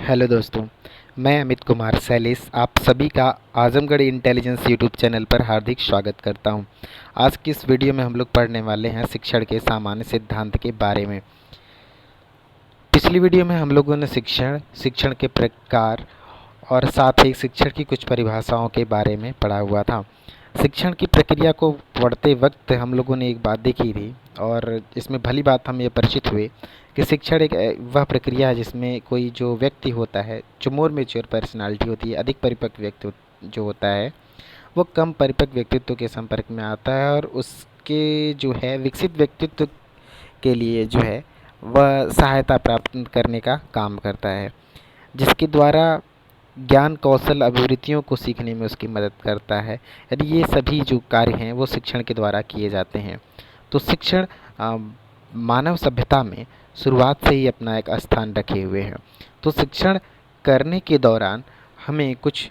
Hello दोस्तों, मैं अमित कुमार सैलिस आप सभी का आजमगढ़ इंटेलिजेंस यूट्यूब चैनल पर हार्दिक स्वागत करता हूं। आज की इस वीडियो में हम लोग पढ़ने वाले हैं शिक्षण के सामान्य सिद्धांत के बारे में। पिछली वीडियो में हम लोगों ने शिक्षण के प्रकार और साथ ही शिक्षण की कुछ परिभाषाओं के बारे में पढ़ा हुआ था। शिक्षण की प्रक्रिया को पढ़ते वक्त हम लोगों ने एक बात देखी थी और इसमें भली बात हम ये परिचित हुए कि शिक्षण एक वह प्रक्रिया है जिसमें कोई जो व्यक्ति होता है, जो मोर मैच्योर पर्सनालिटी होती है, अधिक परिपक्व व्यक्ति जो होता है, वो कम परिपक्व व्यक्तित्व के संपर्क में आता है और उसके जो है विकसित व्यक्तित्व के लिए जो है वह सहायता प्राप्त करने का काम करता है, जिसके द्वारा ज्ञान कौशल अभिवृत्तियों को सीखने में उसकी मदद करता है। यदि ये सभी जो कार्य हैं वो शिक्षण के द्वारा किए जाते हैं। तो शिक्षण मानव सभ्यता में शुरुआत से ही अपना एक स्थान रखे हुए हैं। तो शिक्षण करने के दौरान हमें कुछ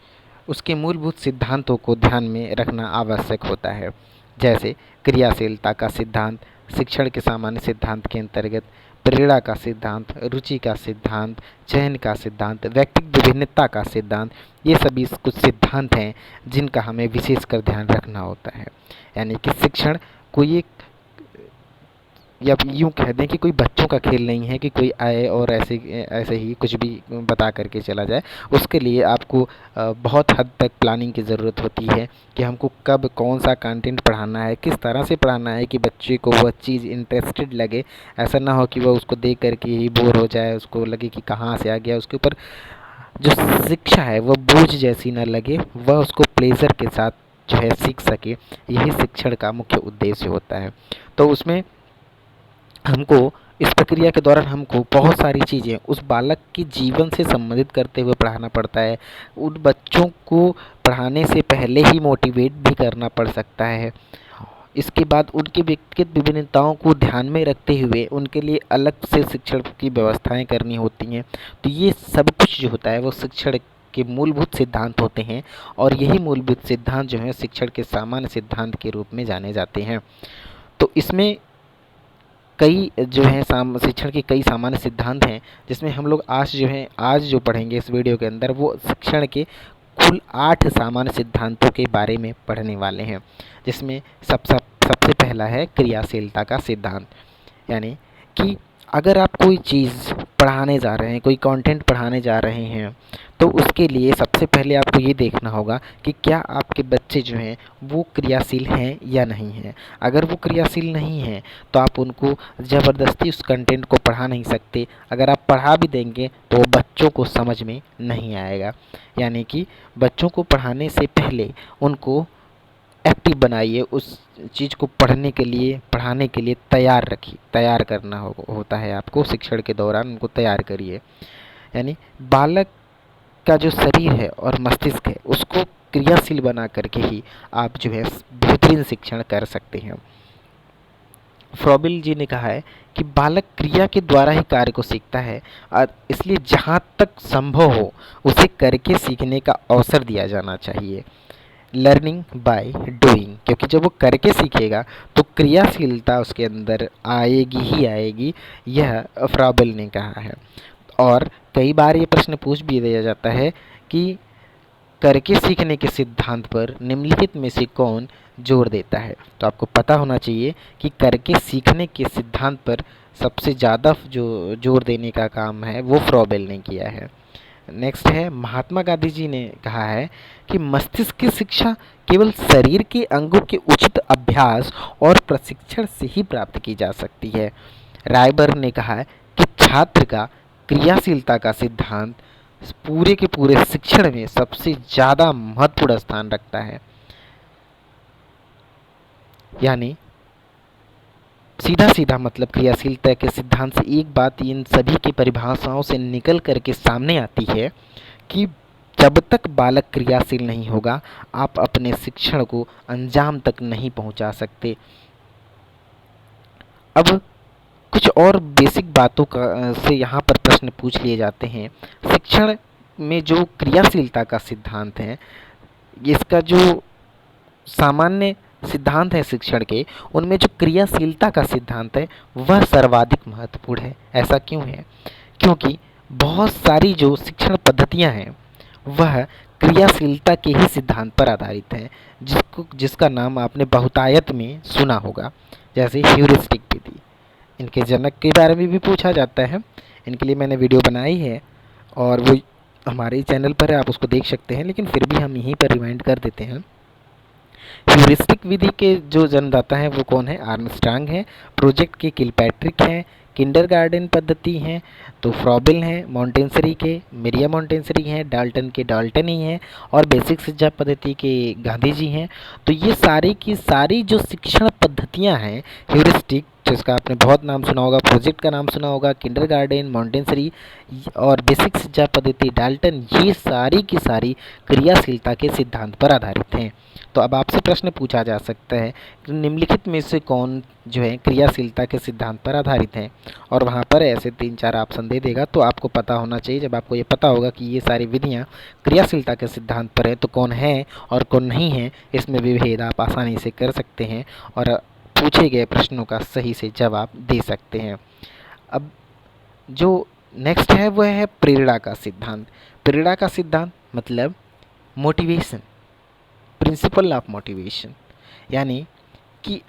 उसके मूलभूत सिद्धांतों को ध्यान में रखना आवश्यक होता है, जैसे क्रियाशीलता का सिद्धांत, शिक्षण के सामान्य सिद्धांत के अंतर्गत प्रेरणा का सिद्धांत, रुचि का सिद्धांत, चयन का सिद्धांत, व्यक्तिगत विभिन्नता का सिद्धांत। ये सभी कुछ सिद्धांत हैं जिनका हमें विशेषकर ध्यान रखना होता है। यानी कि शिक्षण कोई एक, या यूँ कह दें कि कोई बच्चों का खेल नहीं है कि कोई आए और ऐसे ही कुछ भी बता करके चला जाए। उसके लिए आपको बहुत हद तक प्लानिंग की ज़रूरत होती है कि हमको कब कौन सा कंटेंट पढ़ाना है, किस तरह से पढ़ाना है कि बच्चे को वह चीज़ इंटरेस्टेड लगे। ऐसा ना हो कि वह उसको देख करके ही बोर हो जाए, उसको लगे कि कहाँ से आ गया। उसके ऊपर जो शिक्षा है वह बोझ जैसी ना लगे, वह उसको प्लेज़र के साथ जो है सीख सके। यही शिक्षण का मुख्य उद्देश्य होता है। तो उसमें हमको इस प्रक्रिया के दौरान हमको बहुत सारी चीज़ें उस बालक के जीवन से संबंधित करते हुए पढ़ाना पड़ता है। उन बच्चों को पढ़ाने से पहले ही मोटिवेट भी करना पड़ सकता है। इसके बाद उनकी व्यक्तिगत विभिन्नताओं को ध्यान में रखते हुए उनके लिए अलग से शिक्षण की व्यवस्थाएं करनी होती हैं। तो ये सब कुछ जो होता है वो शिक्षण के मूलभूत सिद्धांत होते हैं और यही मूलभूत सिद्धांत जो हैं शिक्षण के सामान्य सिद्धांत के रूप में जाने जाते हैं। तो इसमें कई जो हैं शिक्षण के कई सामान्य सिद्धांत हैं, जिसमें हम लोग आज जो पढ़ेंगे इस वीडियो के अंदर वो शिक्षण के कुल 8 सामान्य सिद्धांतों के बारे में पढ़ने वाले हैं। जिसमें सबसे पहला है क्रियाशीलता का सिद्धांत। यानी कि अगर आप कोई चीज़ पढ़ाने जा रहे हैं, कोई कंटेंट पढ़ाने जा रहे हैं, तो उसके लिए सबसे पहले आपको ये देखना होगा कि क्या आपके बच्चे जो हैं वो क्रियाशील हैं या नहीं हैं। अगर वो क्रियाशील नहीं हैं तो आप उनको ज़बरदस्ती उस कंटेंट को पढ़ा नहीं सकते। अगर आप पढ़ा भी देंगे तो बच्चों को समझ में नहीं आएगा। यानी कि बच्चों को पढ़ाने से पहले उनको एक्टिव बनाइए, उस चीज़ को पढ़ाने के लिए तैयार करना होता है। आपको शिक्षण के दौरान उनको तैयार करिए। यानी बालक का जो शरीर है और मस्तिष्क है उसको क्रियाशील बना करके ही आप जो है बेहतरीन शिक्षण कर सकते हैं। फ्रॉबिल जी ने कहा है कि बालक क्रिया के द्वारा ही कार्य को सीखता है और इसलिए जहाँ तक संभव हो उसे करके सीखने का अवसर दिया जाना चाहिए। लर्निंग बाय डूइंग, क्योंकि जब वो करके सीखेगा तो क्रियाशीलता उसके अंदर आएगी ही आएगी, यह फ्रॉबिल ने कहा है। और कई बार ये प्रश्न पूछ भी दिया जाता है कि करके सीखने के सिद्धांत पर निम्नलिखित में से कौन जोर देता है। तो आपको पता होना चाहिए कि करके सीखने के सिद्धांत पर सबसे ज़्यादा जो जोर देने का काम है वो फ्रॉबेल ने किया है। नेक्स्ट है महात्मा गांधी जी ने कहा है कि मस्तिष्क की शिक्षा केवल शरीर के अंगों के उचित अभ्यास और प्रशिक्षण से ही प्राप्त की जा सकती है। रायबर्ग ने कहा है कि छात्र का क्रियाशीलता का सिद्धांत पूरे के पूरे शिक्षण में सबसे ज़्यादा महत्वपूर्ण स्थान रखता है। यानी सीधा सीधा मतलब क्रियाशीलता के सिद्धांत से एक बात इन सभी की परिभाषाओं से निकल करके सामने आती है कि जब तक बालक क्रियाशील नहीं होगा आप अपने शिक्षण को अंजाम तक नहीं पहुंचा सकते। अब कुछ और बेसिक बातों का से यहाँ पर प्रश्न पूछ लिए जाते हैं। शिक्षण में जो क्रियाशीलता का सिद्धांत है, इसका जो सामान्य सिद्धांत है शिक्षण के, उनमें जो क्रियाशीलता का सिद्धांत है वह सर्वाधिक महत्वपूर्ण है। ऐसा क्यों है? क्योंकि बहुत सारी जो शिक्षण पद्धतियां हैं वह क्रियाशीलता के ही सिद्धांत पर आधारित है, जिसका नाम आपने बहुतायत में सुना होगा, जैसे ह्यूरिस्टिक विधि। इनके जनक के बारे में भी पूछा जाता है। इनके लिए मैंने वीडियो बनाई है और वो हमारे चैनल पर है, आप उसको देख सकते हैं, लेकिन फिर भी हम यहीं पर रिमाइंड कर देते हैं। ह्यूरिस्टिक विधि के जो जन्मदाता हैं वो कौन है? आर्मस्ट्रांग है। प्रोजेक्ट के किलपैट्रिक हैं। किंडरगार्टन पद्धति हैं तो फ्रॉबिल हैं। मॉन्टेसरी के मिरिया मॉन्टेसरी हैं। डाल्टन के डाल्टन ही हैं। और बेसिक शिक्षा पद्धति के गांधी जी हैं। तो ये सारी की सारी जो शिक्षण पद्धतियां हैं ह्यूरिस्टिक, जिसका आपने बहुत नाम सुना होगा, प्रोजेक्ट का नाम सुना होगा, किंडरगार्टन, मॉन्टेसरी और बेसिक शिक्षा पद्धति डाल्टन, ये सारी की सारी क्रियाशीलता के सिद्धांत पर आधारित हैं। तो अब आपसे प्रश्न पूछा जा सकता है कि निम्नलिखित में से कौन जो है क्रियाशीलता के सिद्धांत पर आधारित है, और वहाँ पर ऐसे 3-4 ऑप्शन दे देगा। तो आपको पता होना चाहिए, जब आपको ये पता होगा कि ये सारी विधियाँ क्रियाशीलता के सिद्धांत पर है तो कौन है और कौन नहीं है, इसमें विभेद आप आसानी से कर सकते हैं और पूछे गए प्रश्नों का सही से जवाब दे सकते हैं। अब जो नेक्स्ट है वह है प्रेरणा का सिद्धांत। प्रेरणा का सिद्धांत मतलब मोटिवेशन, प्रिंसिपल ऑफ मोटिवेशन, यानी कि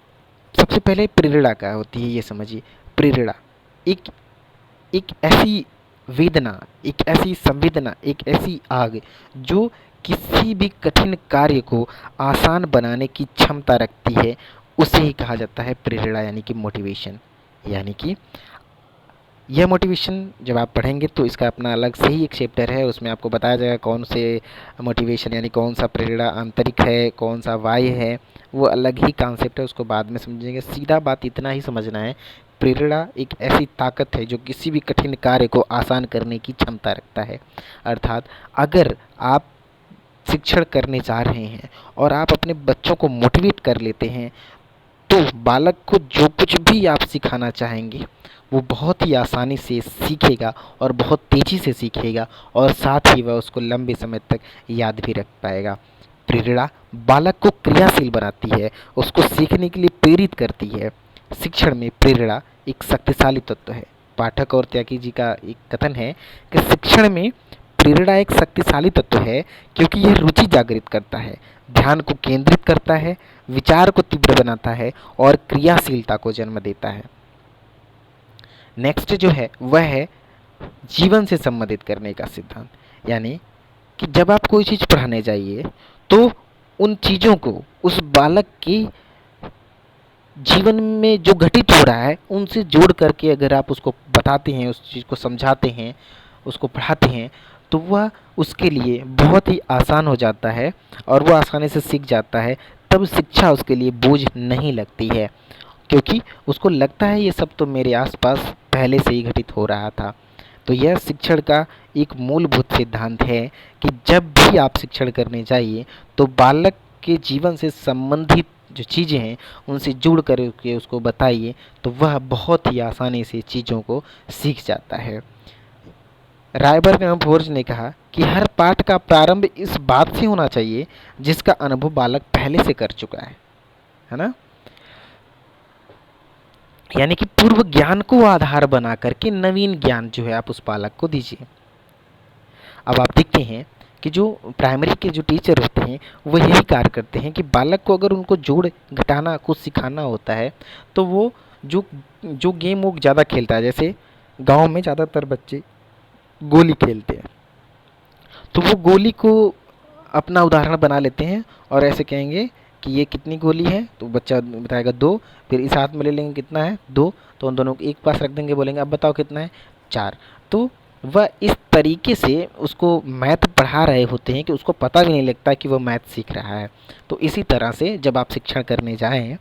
सबसे पहले प्रेरणा क्या होती है ये समझिए। प्रेरणा एक एक ऐसी वेदना, एक ऐसी संवेदना, एक ऐसी आग जो किसी भी कठिन कार्य को आसान बनाने की क्षमता रखती है, उसे ही कहा जाता है प्रेरणा, यानी कि मोटिवेशन। यानी कि यह मोटिवेशन जब आप पढ़ेंगे तो इसका अपना अलग से ही एक चैप्टर है, उसमें आपको बताया जाएगा कौन से मोटिवेशन यानी कौन सा प्रेरणा आंतरिक है, कौन सा बाह्य है, वो अलग ही कॉन्सेप्ट है, उसको बाद में समझेंगे। सीधा बात इतना ही समझना है, प्रेरणा एक ऐसी ताकत है जो किसी भी कठिन कार्य को आसान करने की क्षमता रखता है। अर्थात अगर आप शिक्षण करने जा रहे हैं और आप अपने बच्चों को मोटिवेट कर लेते हैं तो बालक को जो कुछ भी आप सिखाना चाहेंगे वो बहुत ही आसानी से सीखेगा और बहुत तेज़ी से सीखेगा, और साथ ही वह उसको लंबे समय तक याद भी रख पाएगा। प्रेरणा बालक को क्रियाशील बनाती है, उसको सीखने के लिए प्रेरित करती है। शिक्षण में प्रेरणा एक शक्तिशाली तत्व है। पाठक और त्यागी जी का एक कथन है कि शिक्षण में प्रेरणा एक शक्तिशाली तत्व है क्योंकि यह रुचि जागृत करता है, ध्यान को केंद्रित करता है, विचार को तीव्र बनाता है और क्रियाशीलता को जन्म देता है। नेक्स्ट जो है वह है जीवन से संबंधित करने का सिद्धांत, यानी कि जब आप कोई चीज़ पढ़ाने जाइए तो उन चीज़ों को उस बालक के जीवन में जो घटित हो रहा है उनसे जोड़ करके अगर आप उसको बताते हैं, उस चीज़ को समझाते हैं, उसको पढ़ाते हैं, तो वह उसके लिए बहुत ही आसान हो जाता है और वो आसानी से सीख जाता है। तब शिक्षा उसके लिए बोझ नहीं लगती है क्योंकि उसको लगता है ये सब तो मेरे आसपास पहले से ही घटित हो रहा था। तो यह शिक्षण का एक मूलभूत सिद्धांत है कि जब भी आप शिक्षण करने जाइए तो बालक के जीवन से संबंधित जो चीज़ें हैं उनसे जुड़ कर के उसको बताइए, तो वह बहुत ही आसानी से चीज़ों को सीख जाता है। रायबर्ग एवं फोर्ज ने कहा कि हर पाठ का प्रारंभ इस बात से होना चाहिए जिसका अनुभव बालक पहले से कर चुका है ना। यानी कि पूर्व ज्ञान को आधार बना करके नवीन ज्ञान जो है आप उस बालक को दीजिए। अब आप देखते हैं कि जो प्राइमरी के जो टीचर होते हैं वो यही कार्य करते हैं कि बालक को अगर उनको जोड़ घटाना कुछ सिखाना होता है तो वो जो जो गेम वो ज़्यादा खेलता है, जैसे गांव में ज़्यादातर बच्चे गोली खेलते हैं, तो वो गोली को अपना उदाहरण बना लेते हैं और ऐसे कहेंगे कि ये कितनी गोली है, तो बच्चा बताएगा 2, फिर इस हाथ में ले लेंगे कितना है 2, तो उन दोनों को एक पास रख देंगे, बोलेंगे अब बताओ कितना है 4। तो वह इस तरीके से उसको मैथ पढ़ा रहे होते हैं कि उसको पता भी नहीं लगता कि वह मैथ सीख रहा है। तो इसी तरह से जब आप शिक्षण करने जाएं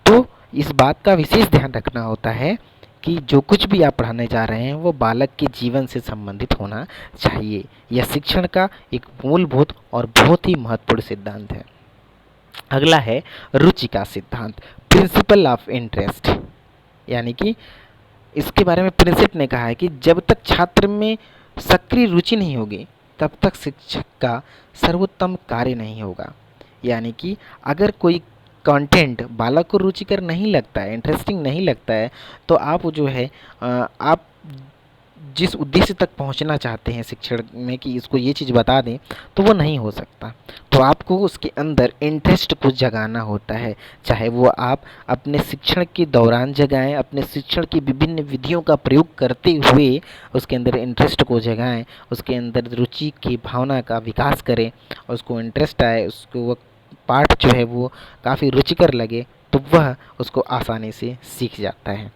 तो इस बात का विशेष ध्यान रखना होता है कि जो कुछ भी आप पढ़ाने जा रहे हैं वो बालक के जीवन से संबंधित होना चाहिए। यह शिक्षण का एक मूलभूत और बहुत ही महत्वपूर्ण सिद्धांत है। अगला है रुचि का सिद्धांत, प्रिंसिपल ऑफ इंटरेस्ट, यानी कि इसके बारे में प्रिंसिप ने कहा है कि जब तक छात्र में सक्रिय रुचि नहीं होगी तब तक शिक्षक का सर्वोत्तम कार्य नहीं होगा। यानी कि अगर कोई कंटेंट बालक को रुचिकर नहीं लगता है, इंटरेस्टिंग नहीं लगता है, तो आप जो है आप जिस उद्देश्य तक पहुंचना चाहते हैं शिक्षण में कि इसको ये चीज़ बता दें, तो वो नहीं हो सकता। तो आपको उसके अंदर इंटरेस्ट को जगाना होता है, चाहे वो आप अपने शिक्षण के दौरान जगाएं, अपने शिक्षण की विभिन्न विधियों का प्रयोग करते हुए उसके अंदर इंटरेस्ट को जगाएं, उसके अंदर रुचि की भावना का विकास करें, उसको इंटरेस्ट आए, उसको वो पाठ जो है वो काफ़ी रुचिकर लगे, तो वह उसको आसानी से सीख जाता है।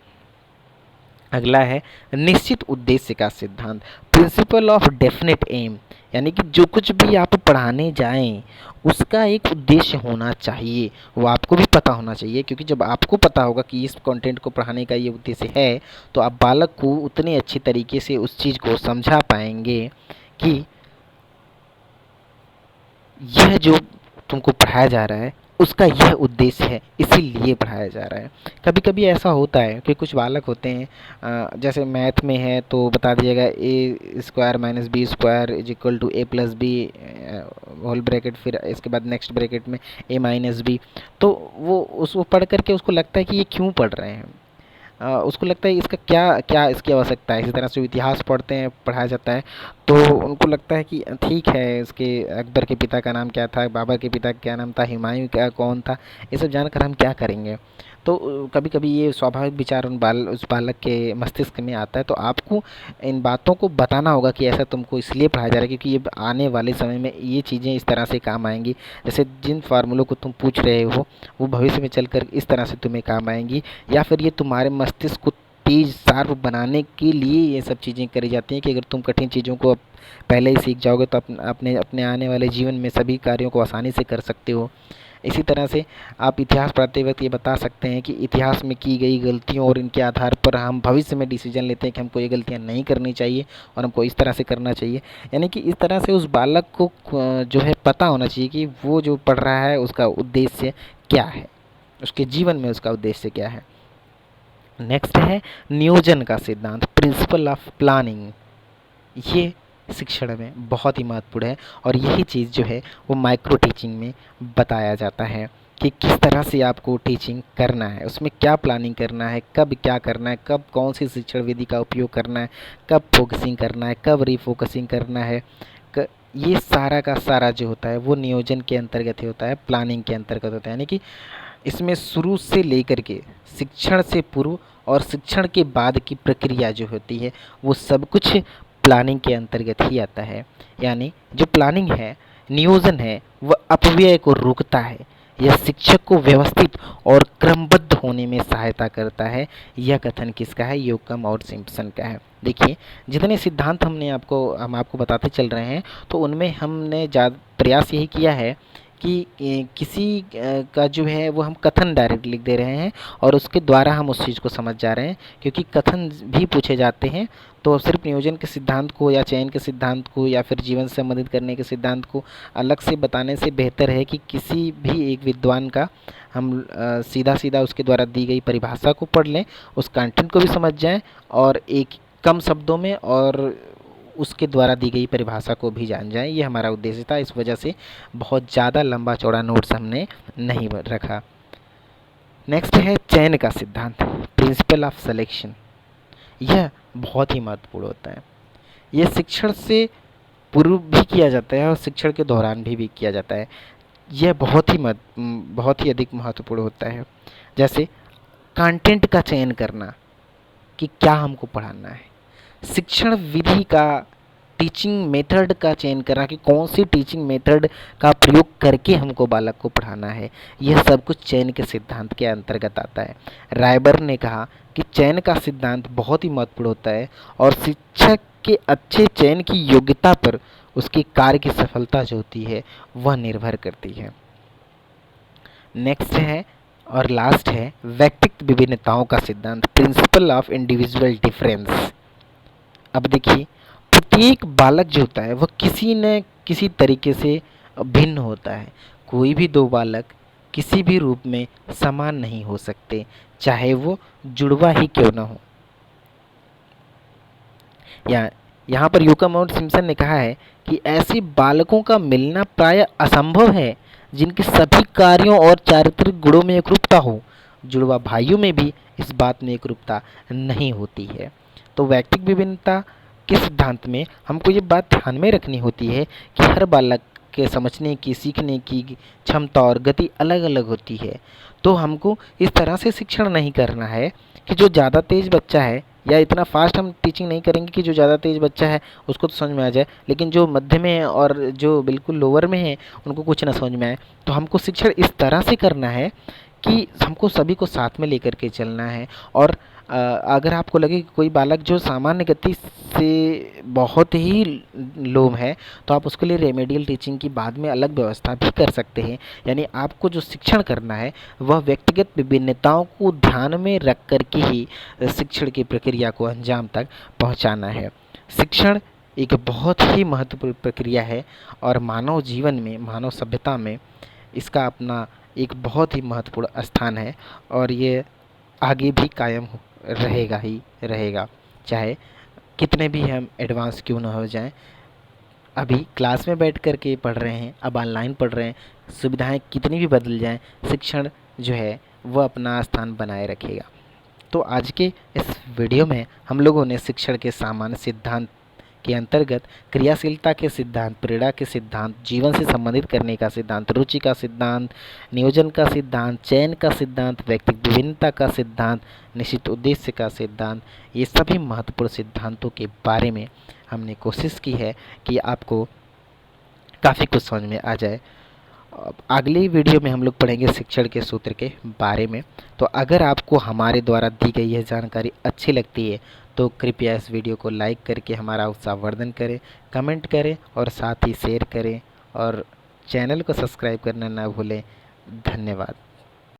अगला है निश्चित उद्देश्य का सिद्धांत, प्रिंसिपल ऑफ डेफिनेट एम, यानी कि जो कुछ भी आप पढ़ाने जाएं उसका एक उद्देश्य होना चाहिए, वो आपको भी पता होना चाहिए। क्योंकि जब आपको पता होगा कि इस कंटेंट को पढ़ाने का ये उद्देश्य है, तो आप बालक को उतने अच्छी तरीके से उस चीज़ को समझा पाएंगे कि यह जो तुमको पढ़ाया जा रहा है उसका यह उद्देश्य है, इसीलिए पढ़ाया जा रहा है। कभी कभी ऐसा होता है कि कुछ बालक होते हैं, जैसे मैथ में है तो बता दीजिएगा a square minus b square is equal to a plus b whole bracket, फिर इसके बाद नेक्स्ट ब्रैकेट में ए माइनस बी। तो वो उसको पढ़ करके उसको लगता है कि ये क्यों पढ़ रहे हैं, उसको लगता है इसका क्या क्या इसकी आवश्यकता है। इसी तरह से इतिहास पढ़ते हैं, पढ़ाया जाता है, तो उनको लगता है कि ठीक है, इसके अकबर के पिता का नाम क्या था, बाबर के पिता का क्या नाम था, हुमायूं क्या कौन था, ये सब जानकर हम क्या करेंगे। तो कभी कभी ये स्वाभाविक विचार उस बालक के मस्तिष्क में आता है। तो आपको इन बातों को बताना होगा कि ऐसा तुमको इसलिए पढ़ाया जा रहा है क्योंकि ये आने वाले समय में ये चीज़ें इस तरह से काम आएंगी। जैसे जिन फार्मूलों को तुम पूछ रहे हो वो भविष्य में चलकर इस तरह से तुम्हें काम आएंगी, या फिर ये तुम्हारे मस्तिष्क को तेज शार्प बनाने के लिए ये सब चीज़ें करी जाती हैं कि अगर तुम कठिन चीज़ों को पहले ही सीख जाओगे तो अपने अपने आने वाले जीवन में सभी कार्यों को आसानी से कर सकते हो। इसी तरह से आप इतिहास पढ़ते वक्त ये बता सकते हैं कि इतिहास में की गई गलतियों और इनके आधार पर हम भविष्य में डिसीजन लेते हैं कि हमको ये गलतियाँ नहीं करनी चाहिए और हमको इस तरह से करना चाहिए। यानी कि इस तरह से उस बालक को जो है पता होना चाहिए कि वो जो पढ़ रहा है उसका उद्देश्य क्या है, उसके जीवन में उसका उद्देश्य क्या है। नेक्स्ट है नियोजन का सिद्धांत, प्रिंसिपल ऑफ प्लानिंग। ये शिक्षण में बहुत ही महत्वपूर्ण है और यही चीज़ जो है वो माइक्रो टीचिंग में बताया जाता है कि किस तरह से आपको टीचिंग करना है, उसमें क्या प्लानिंग करना है, कब क्या करना है, कब कौन सी शिक्षण विधि का उपयोग करना है, कब फोकसिंग करना है, कब रीफोकसिंग करना है। ये सारा का सारा जो होता है वो नियोजन के अंतर्गत ही होता है, प्लानिंग के अंतर्गत होता है। यानी कि इसमें शुरू से लेकर के शिक्षण से पूर्व और शिक्षण के बाद की प्रक्रिया जो होती है वो सब कुछ प्लानिंग के अंतर्गत ही आता है। यानी जो प्लानिंग है, नियोजन है, वह अपव्यय को रोकता है, यह शिक्षक को व्यवस्थित और क्रमबद्ध होने में सहायता करता है। यह कथन किसका है? योकम और सिम्पसन का है। देखिए, जितने सिद्धांत हम आपको बताते चल रहे हैं तो उनमें हमने ज़्यादा प्रयास यही किया है कि किसी का जो है वो हम कथन डायरेक्ट लिख दे रहे हैं और उसके द्वारा हम उस चीज़ को समझ जा रहे हैं। क्योंकि कथन भी पूछे जाते हैं तो सिर्फ नियोजन के सिद्धांत को या चयन के सिद्धांत को या फिर जीवन से संबंधित करने के सिद्धांत को अलग से बताने से बेहतर है कि किसी भी एक विद्वान का हम सीधा सीधा उसके द्वारा दी गई परिभाषा को पढ़ लें, उस कंटेंट को भी समझ जाएं और एक कम शब्दों में और उसके द्वारा दी गई परिभाषा को भी जान जाएं। ये हमारा उद्देश्य था, इस वजह से बहुत ज़्यादा लंबा चौड़ा नोट्स हमने नहीं रखा। नेक्स्ट है चयन का सिद्धांत, प्रिंसिपल ऑफ सिलेक्शन। यह बहुत ही महत्वपूर्ण होता है। यह शिक्षण से पूर्व भी किया जाता है और शिक्षण के दौरान भी किया जाता है। यह बहुत ही अधिक महत्वपूर्ण होता है। जैसे कंटेंट का चयन करना कि क्या हमको पढ़ाना है, शिक्षण विधि का, टीचिंग मेथड का चयन करना कि कौन सी टीचिंग मेथड का प्रयोग करके हमको बालक को पढ़ाना है, यह सब कुछ चयन के सिद्धांत के अंतर्गत आता है। रायबर ने कहा कि चयन का सिद्धांत बहुत ही महत्वपूर्ण होता है और शिक्षक के अच्छे चयन की योग्यता पर उसके कार्य की सफलता जो होती है वह निर्भर करती है। नेक्स्ट है और लास्ट है व्यक्तिगत विभिन्नताओं का सिद्धांत, प्रिंसिपल ऑफ इंडिविजुअल डिफरेंस। अब देखिए, प्रत्येक बालक जो होता है वह किसी न किसी तरीके से भिन्न होता है। कोई भी दो बालक किसी भी रूप में समान नहीं हो सकते, चाहे वो जुड़वा ही क्यों न हो। यहाँ पर योकम और सिम्पसन ने कहा है कि ऐसे बालकों का मिलना प्राय असंभव है जिनके सभी कार्यों और चारित्रिक गुणों में एकरूपता हो। जुड़वा भाइयों में भी इस बात में एकरूपता नहीं होती है। तो व्यक्तिगत विभिन्नता के सिद्धांत में हमको ये बात ध्यान में रखनी होती है कि हर बालक के समझने की, सीखने की क्षमता और गति अलग अलग होती है। तो हमको इस तरह से शिक्षण नहीं करना है कि जो ज़्यादा तेज़ बच्चा है, या इतना फास्ट हम टीचिंग नहीं करेंगे कि जो ज़्यादा तेज़ बच्चा है उसको तो समझ में आ जाए, लेकिन जो मध्य में है और जो बिल्कुल लोअर में है उनको कुछ ना समझ में आए। तो हमको शिक्षण इस तरह से करना है कि हमको सभी को साथ में लेकर के चलना है। और अगर आपको लगे कि कोई बालक जो सामान्य गति से बहुत ही लो है, तो आप उसके लिए रेमेडियल टीचिंग की बाद में अलग व्यवस्था भी कर सकते हैं। यानी आपको जो शिक्षण करना है वह व्यक्तिगत विभिन्नताओं को ध्यान में रख कर के ही शिक्षण की प्रक्रिया को अंजाम तक पहुंचाना है। शिक्षण एक बहुत ही महत्वपूर्ण प्रक्रिया है और मानव जीवन में, मानव सभ्यता में इसका अपना एक बहुत ही महत्वपूर्ण स्थान है और ये आगे भी कायम रहेगा ही रहेगा, चाहे कितने भी हम एडवांस क्यों ना हो जाएं। अभी क्लास में बैठ कर के पढ़ रहे हैं, अब ऑनलाइन पढ़ रहे हैं, सुविधाएं कितनी भी बदल जाएं, शिक्षण जो है वह अपना स्थान बनाए रखेगा। तो आज के इस वीडियो में हम लोगों ने शिक्षण के सामान्य सिद्धांत के अंतर्गत क्रियाशीलता के सिद्धांत, प्रेरणा के सिद्धांत, जीवन से संबंधित करने का सिद्धांत, रुचि का सिद्धांत, नियोजन का सिद्धांत, चयन का सिद्धांत, व्यक्तिगत विभिन्नता का सिद्धांत, निश्चित उद्देश्य का सिद्धांत, ये सभी महत्वपूर्ण सिद्धांतों के बारे में हमने कोशिश की है कि आपको काफ़ी कुछ समझ में आ जाए। अगली वीडियो में हम लोग पढ़ेंगे शिक्षण के सूत्र के बारे में। तो अगर आपको हमारे द्वारा दी गई यह जानकारी अच्छी लगती है तो कृपया इस वीडियो को लाइक करके हमारा उत्साहवर्धन करें, कमेंट करें और साथ ही शेयर करें और चैनल को सब्सक्राइब करना ना भूलें। धन्यवाद।